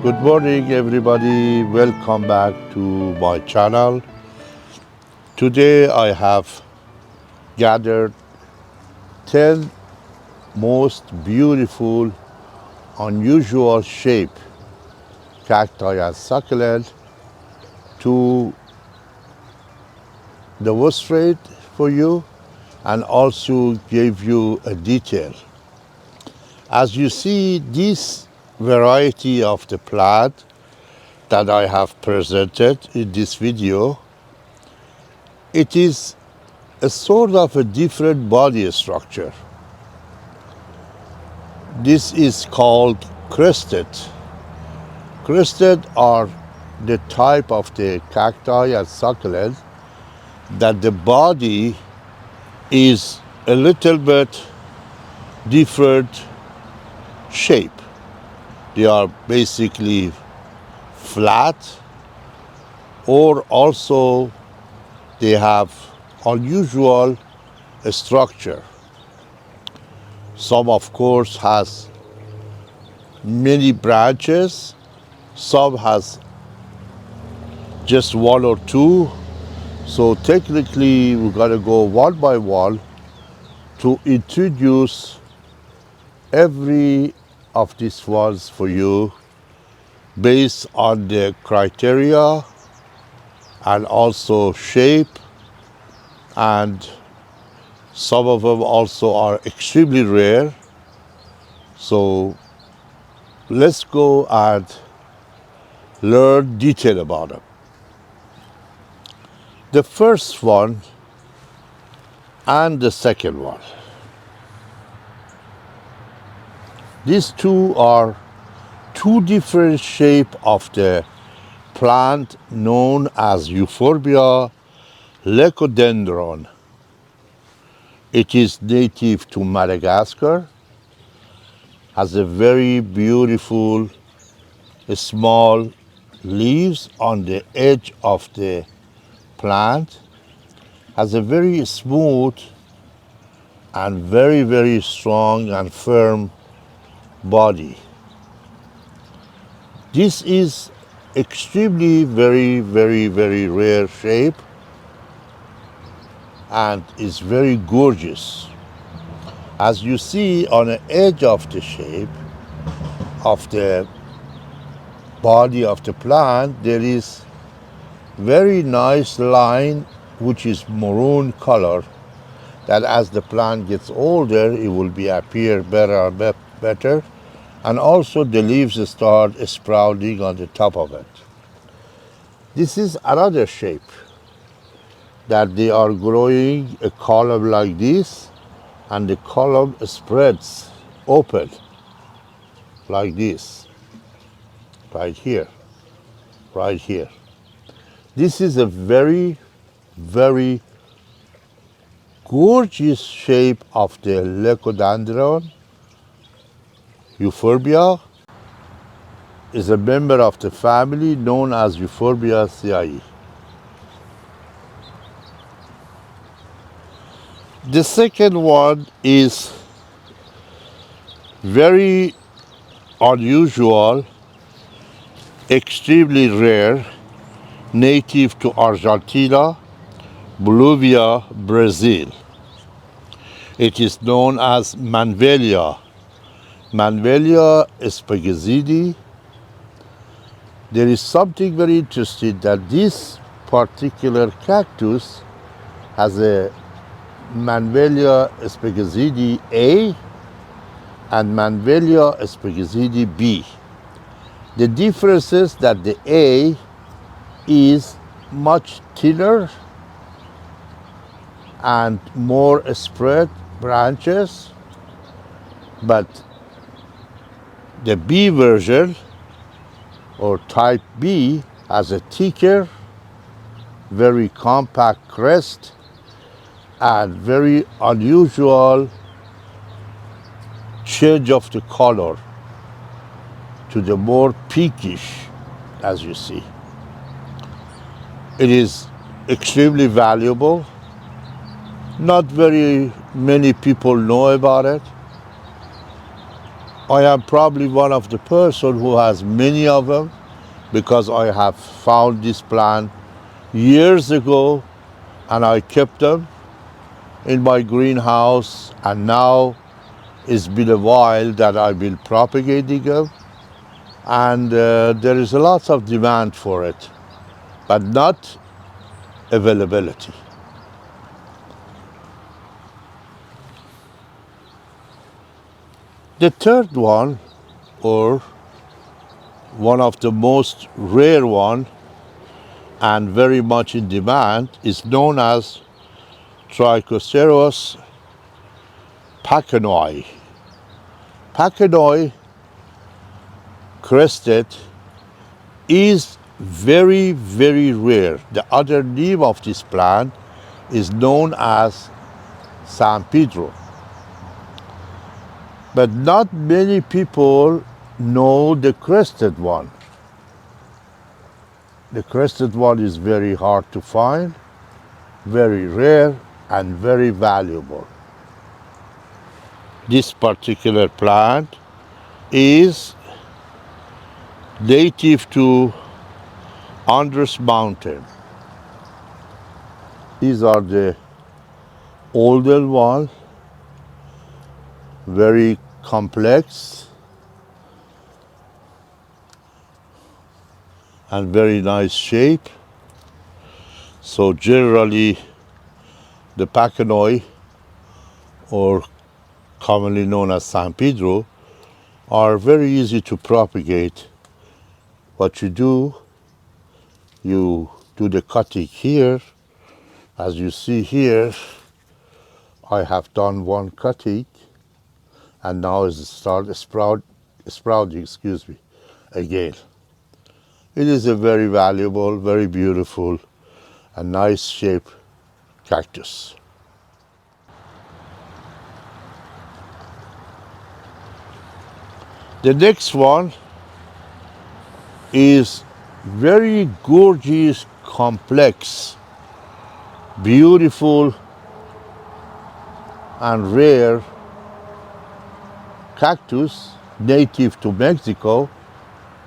Good morning, everybody. Welcome back to my channel. Today I have gathered 10 most beautiful, unusual shape cacti and succulent to demonstrate for you and also give you a detail. As you see, this variety of the plant that I have presented in this video, it is a sort of a different body structure. This is called crested. Crested are the type of the cacti and succulent that the body is a little bit different shape. They are basically flat, or also they have unusual structure. Some of course has many branches, some has just one or two. So technically we gotta go one by one to introduce every of these ones for you based on the criteria and also shape, and some of them also are extremely rare. So let's go and learn detail about them. The first one and the second one. These two are two different shapes of the plant known as Euphorbia leucodendron. It is native to Madagascar, has a very beautiful small leaves on the edge of the plant, has a very smooth and very strong and firm body. This is extremely very rare shape and is very gorgeous. As you see on the edge of the shape of the body of the plant, there is very nice line which is maroon color, that as the plant gets older it will be appear better and better, and also the leaves start sprouting on the top of it. This is another shape that they are growing a column like this, and the column spreads open like this, right here. This is a very gorgeous shape of the leucodendron. Euphorbia is a member of the family known as Euphorbiaceae. The second one is very unusual, extremely rare, native to Argentina, Bolivia, Brazil. It is known as Monvillea. Monvillea spegazzinii. There is something very interesting, that this particular cactus has a Monvillea spegazzinii A and Monvillea spegazzinii B. The difference is that the A is much thinner and more spread branches, but the B version or type B has a thicker, very compact crest and very unusual change of the color to the more pinkish, as you see. It is extremely valuable. Not very many people know about it. I am probably one of the person who has many of them because I have found this plant years ago and I kept them in my greenhouse, and now it's been a while that I've been propagating them, and there is a lot of demand for it, but not availability. The third one, or one of the most rare one and very much in demand, is known as Trichoceros Pachanoi. Pachanoi crested is very, very rare. The other name of this plant is known as San Pedro. But not many people know the crested one. The crested one is very hard to find, very rare, and very valuable. This particular plant is native to Andres Mountain. These are the older ones, very complex and very nice shape. So generally the Pachanoi, or commonly known as San Pedro, are very easy to propagate. What you do the cutting here. As you see here, I have done one cutting, and now it's sprouting, again. It is a very valuable, very beautiful, and nice shaped cactus. The next one is very gorgeous, complex, beautiful, and rare cactus native to Mexico,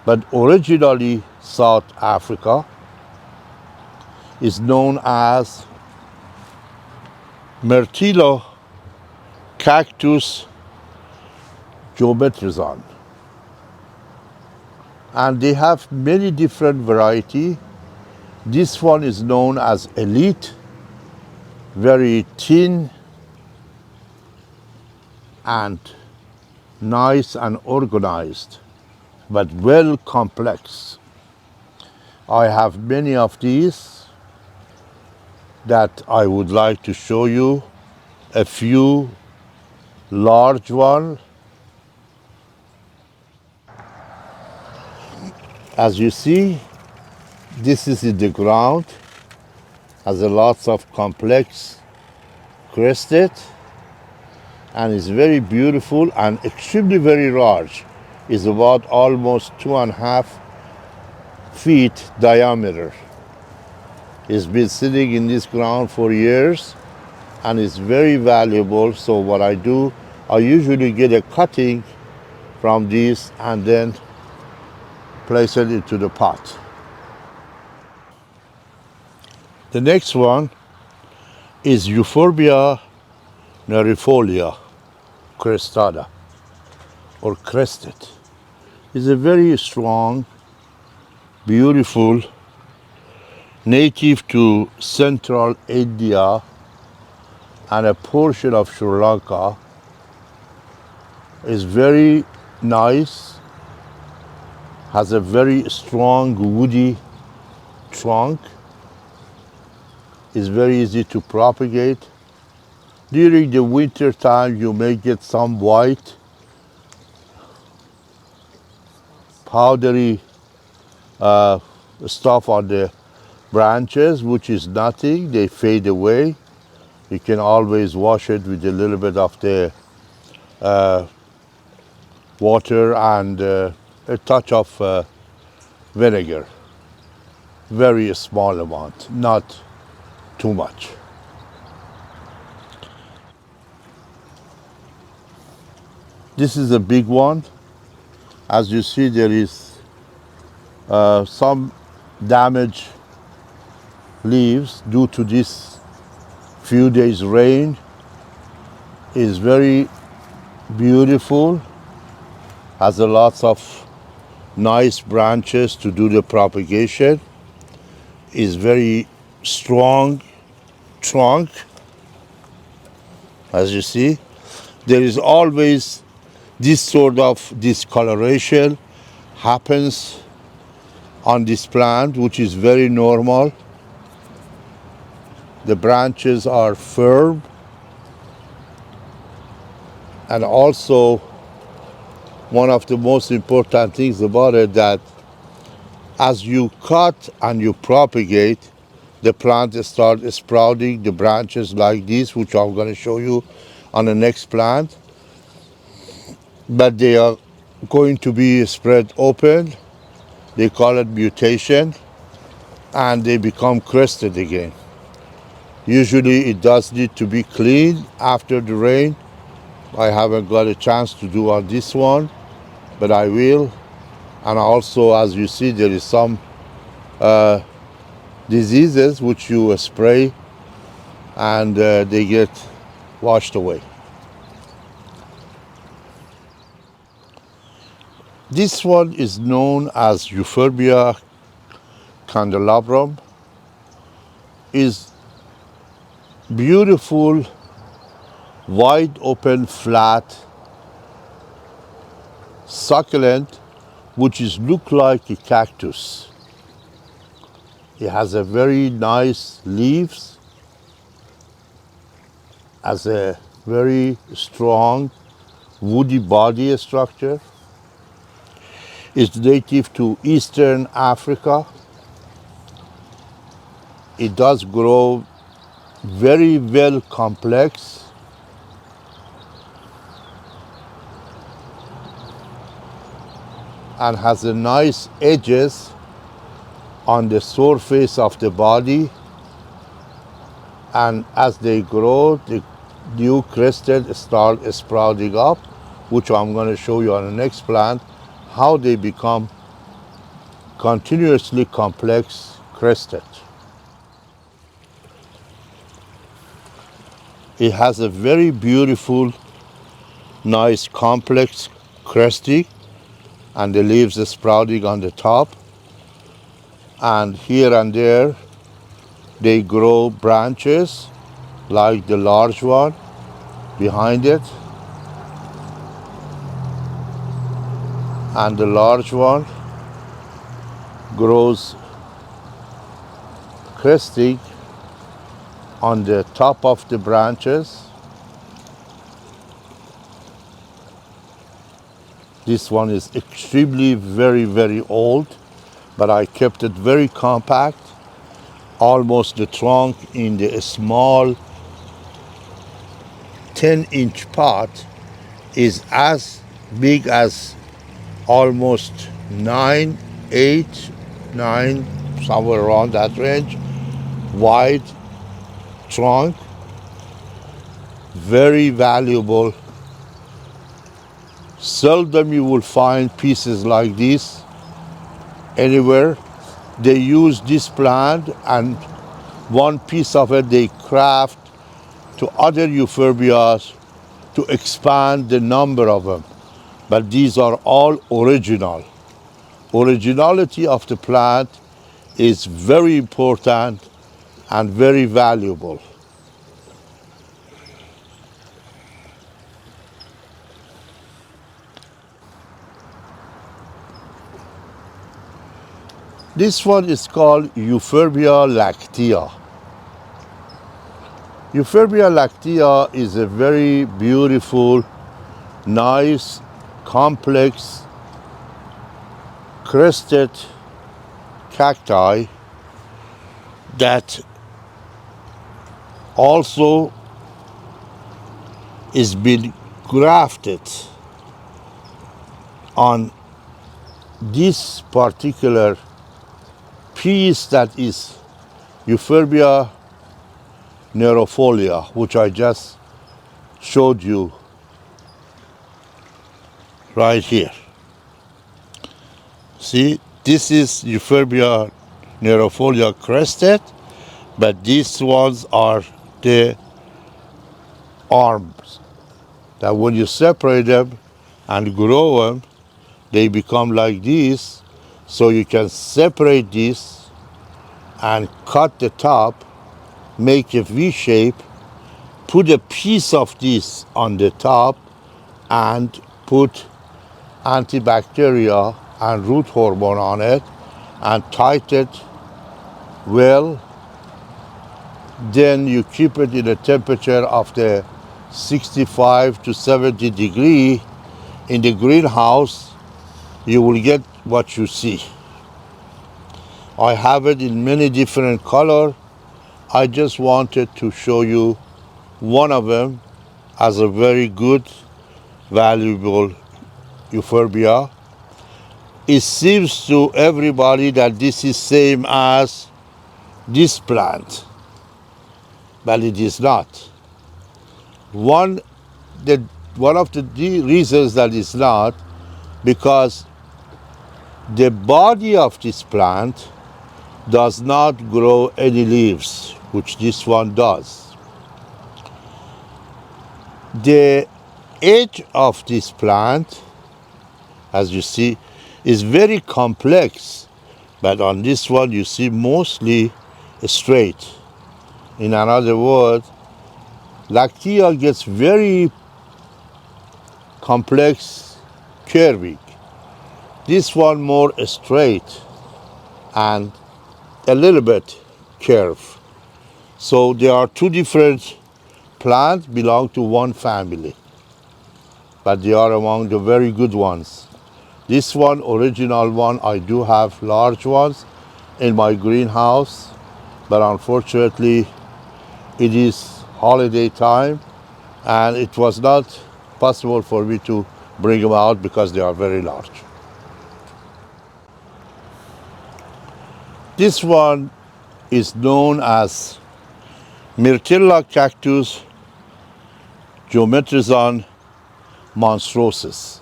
but originally South Africa. Is known as Myrtillocactus geometrizans. And they have many different varieties. This one is known as elite, very thin and nice and organized, but well complex. I have many of these that I would like to show you. A few large ones. As you see, this is in the ground, has a lots of complex crested, and is very beautiful and extremely very large. Is about almost 2.5 feet diameter. It's been sitting in this ground for years and is very valuable. So what I do, I usually get a cutting from these and then place it into the pot. The next one is Euphorbia neriifolia crestada, or crested. It's a very strong, beautiful, native to Central India and a portion of Sri Lanka. Is very nice, has a very strong woody trunk, is very easy to propagate. During the winter time you may get some white powdery stuff on the branches, which is nothing, they fade away. You can always wash it with a little bit of the water and a touch of vinegar. Very small amount, not too much. This is a big one. As you see, there is some damaged leaves due to this few days rain. Is very beautiful, has a lots of nice branches to do the propagation, is very strong trunk. As you see, there is always this sort of discoloration happens on this plant, which is very normal. The branches are firm, and also one of the most important things about it, that as you cut and you propagate, the plant starts sprouting the branches like this, which I'm going to show you on the next plant. But they are going to be spread open. They call it mutation, and they become crested again. Usually it does need to be cleaned after the rain. I haven't got a chance to do on this one, but I will. And also, as you see, there is some diseases which you spray and they get washed away. This one is known as Euphorbia candelabrum. Is beautiful, wide open, flat, succulent, which is look like a cactus. It has a very nice leaves, has a very strong woody body structure. It's native to Eastern Africa. It does grow very well complex. And has a nice edges on the surface of the body. And as they grow, the new crested start sprouting up, which I'm going to show you on the next plant, how they become continuously complex crested. It has a very beautiful, nice, complex cresting, and the leaves are sprouting on the top. And here and there, they grow branches, like the large one behind it. And the large one grows cresting on the top of the branches. This one is extremely very old, but I kept it very compact. Almost the trunk in the small 10-inch pot is as big as almost 9, 8, 9, somewhere around that range, wide trunk, very valuable. Seldom you will find pieces like this anywhere. They use this plant, and one piece of it they craft to other euphorbias to expand the number of them. But these are all original. Originality of the plant is very important and very valuable. This one is called Euphorbia lactea. Euphorbia lactea is a very beautiful, nice, complex, crested cacti that also is been grafted on this particular piece that is Euphorbia neriifolia, which I just showed you right here. See, this is Euphorbia neriifolia crested, but these ones are the arms that when you separate them and grow them, they become like this. So you can separate this and cut the top, make a V shape, put a piece of this on the top, and put antibacterial and root hormone on it and tight it well. Then you keep it in a temperature of the 65 to 70 degree in the greenhouse. You will get what you see. I have it in many different color. I just wanted to show you one of them as a very good, valuable Euphorbia. It seems to everybody that this is same as this plant, but it is not. One of the reasons that it's not, because the body of this plant does not grow any leaves, which this one does. The edge of this plant, as you see, is very complex, but on this one you see mostly straight. In another word, lactea gets very complex curving. This one more straight and a little bit curve. So there are two different plants belong to one family, but they are among the very good ones. This one, original one, I do have large ones in my greenhouse, but unfortunately it is holiday time and it was not possible for me to bring them out because they are very large. This one is known as Myrtillocactus geometrizans Monstrosus.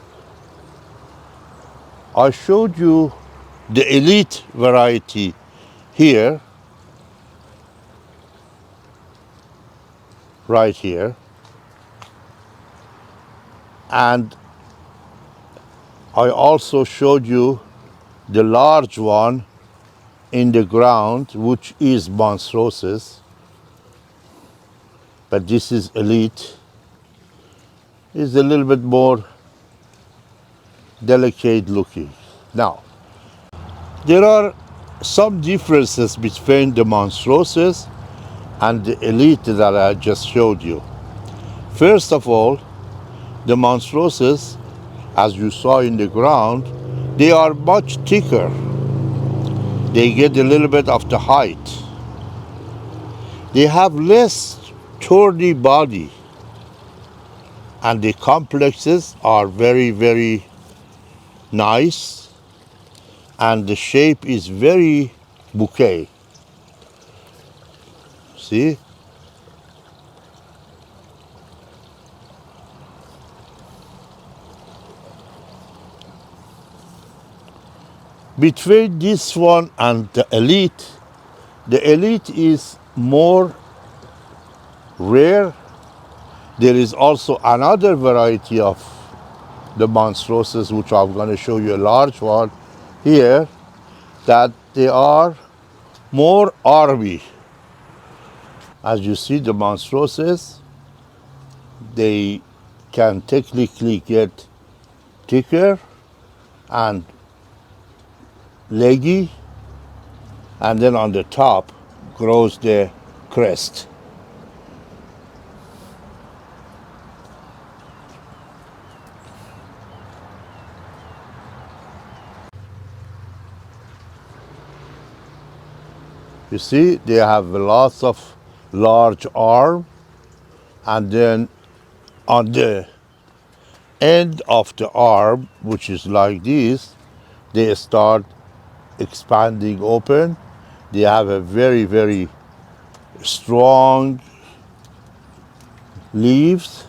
I showed you the elite variety here, right here, and I also showed you the large one in the ground, which is Monstrosus, but this is elite. It's a little bit more delicate looking. Now, there are some differences between the Monstrosus and the elite that I just showed you. First of all, the Monstrosus, as you saw in the ground, they are much thicker. They get a little bit of the height. They have less thorny body, and the complexes are very, very nice, and the shape is very bouquet. See? Between this one and the elite is more rare. There is also another variety of the Monstrosus, which I'm going to show you a large one here, that they are more army. As you see, the Monstrosus, they can technically get thicker and leggy, and then on the top grows the crest. You see, they have lots of large arm, and then on the end of the arm, which is like this, they start expanding open. They have a very, very strong leaves.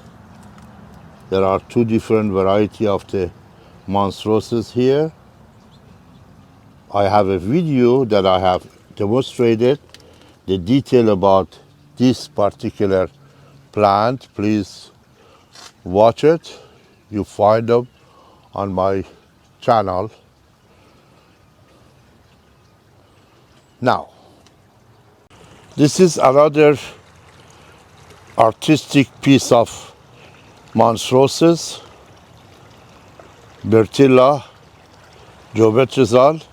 There are two different varieties of the Monstrosus here. I have a video that I have demonstrated the detail about this particular plant. Please watch it. You find them on my channel. Now, this is another artistic piece of Monstrosus, Myrtillocactus, geometrizans.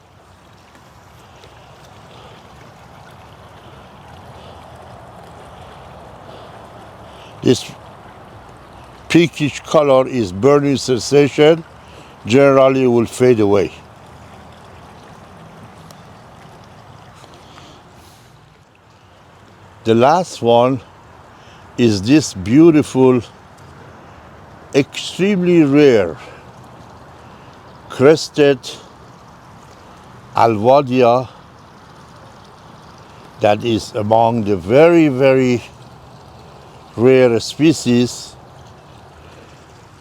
This pinkish color is burning sensation. Generally will fade away. The last one is this beautiful, extremely rare, crested Alluaudia that is among the very, very rare species,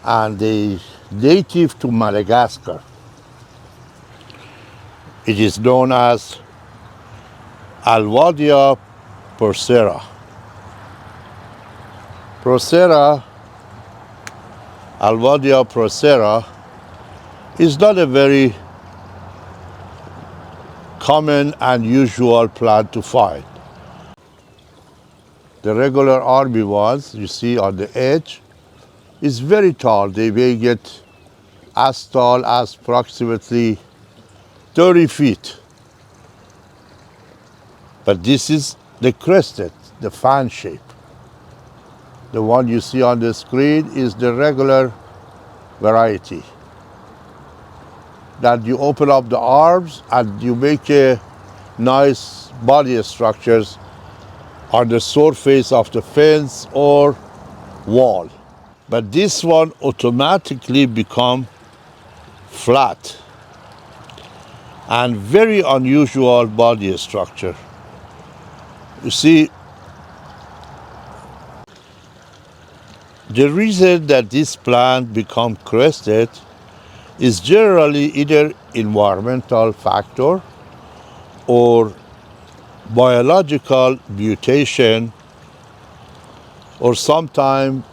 and they native to Madagascar. It is known as Alluaudia procera. Alluaudia procera is not a very common and usual plant to find. The regular army ones you see on the edge is very tall. They may get as tall as approximately 30 feet. But this is the crested, the fan shape. The one you see on the screen is the regular variety. That you open up the arms and you make a nice body structures on the surface of the fence or wall. But this one automatically become flat and very unusual body structure. You see, the reason that this plant become crested is generally either environmental factor or biological mutation, or sometimes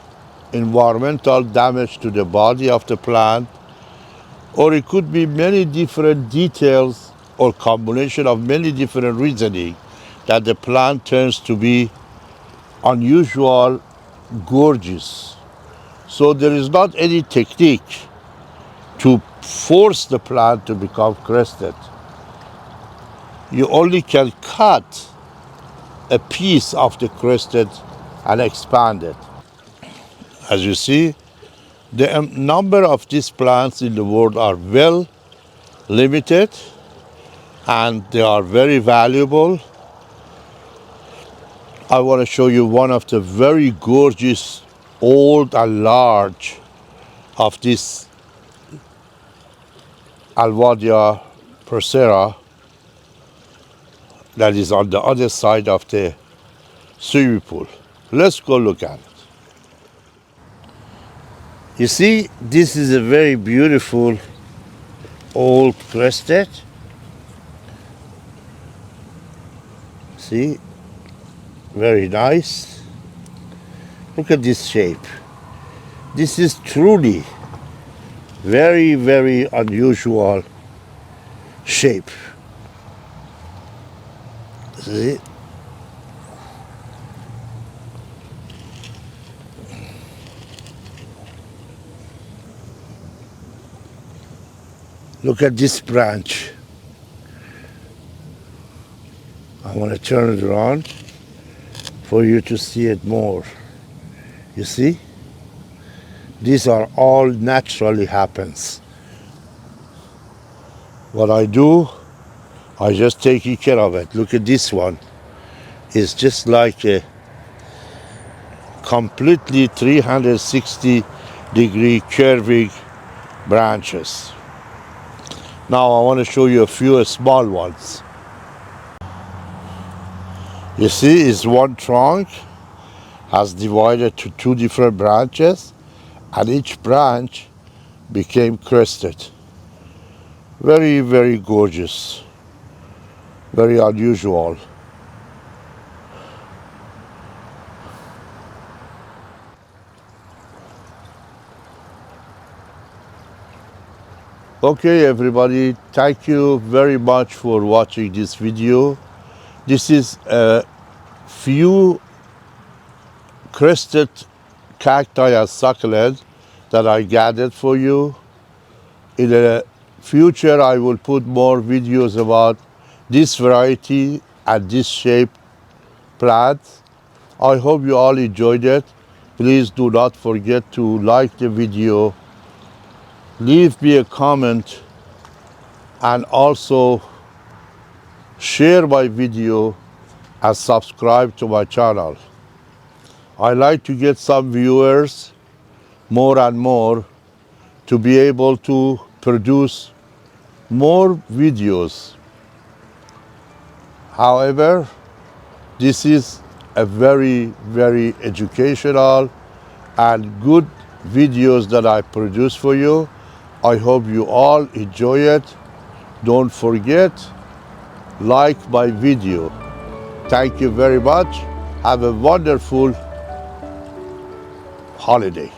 environmental damage to the body of the plant, or it could be many different details or combination of many different reasoning that the plant turns to be unusual, gorgeous. So there is not any technique to force the plant to become crested. You only can cut a piece of the crested and expand it. As you see, the number of these plants in the world are well limited, and they are very valuable. I want to show you one of the very gorgeous, old and large of this Alluaudia procera that is on the other side of the swimming pool. Let's go look at it. You see, this is a very beautiful old crested. See, very nice. Look at this shape. This is truly very, very unusual shape. See? Look at this branch. I want to turn it around for you to see it more. You see? These are all naturally happens. What I do, I just take care of it. Look at this one. It's just like a completely 360-degree curving branches. Now I want to show you a few small ones. You see, it's one trunk has divided to two different branches, and each branch became crested. Very, very gorgeous. Very unusual. Okay, everybody, thank you very much for watching this video. This is a few crested cacti and succulent that I gathered for you. In the future, I will put more videos about this variety and this shape plant. I hope you all enjoyed it. Please do not forget to like the video, leave me a comment, and also share my video and subscribe to my channel. I like to get some viewers more and more to be able to produce more videos. However, this is a very educational and good videos that I produce for you. I hope you all enjoy it. Don't forget, like my video. Thank you very much. Have a wonderful holiday.